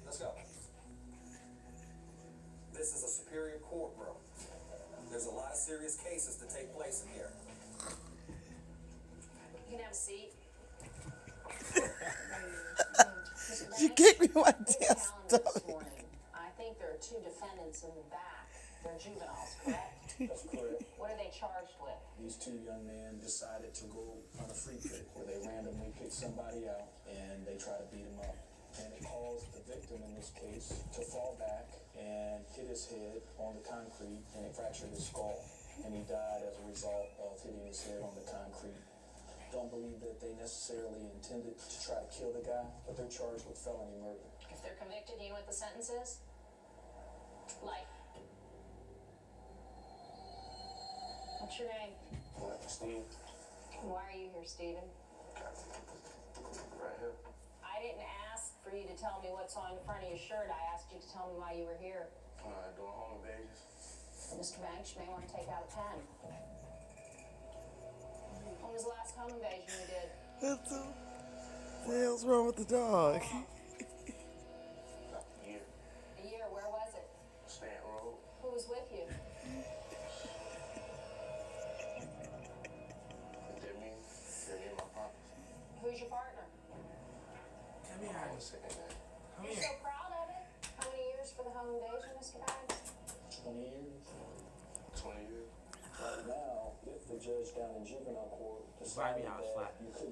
Let's go. This is a superior courtroom. There's a lot of serious cases to take place in here. You can have a seat. You kicked me my damn Calendar this stomach. morning. I think there are 2 defendants in the back. They're juveniles, correct? That's correct. What are they charged with? These 2 young men decided to go on a free pick where they randomly pick somebody out and they try to beat him up. And it caused the victim in this case to fall back and hit his head on the concrete and it fractured his skull. And he died as a result of hitting his head on the concrete. Don't believe that they necessarily intended to try to kill the guy, but they're charged with felony murder. If they're convicted, you know what the sentence is? Life. What's your name? Steve, Why are you here, Stephen? right here. I didn't ask for you to tell me what's on the front of your shirt. I asked you to tell me why you were here. Doing home invasions. Mr. Banks, you may want to take out a pen. When was the last home invasion you did? What the hell's wrong with the dog? Year. A year. Where was it? Stanton Road. Who was with you? They're me and my partners. Who's your partner? Tell me I how was saying that. You're so proud of it. How many years for the home invasion, Mr. Banks? 20 years. 20 years. Right now, if the judge down in juvenile court Buy decided me out, that slap. you couldn't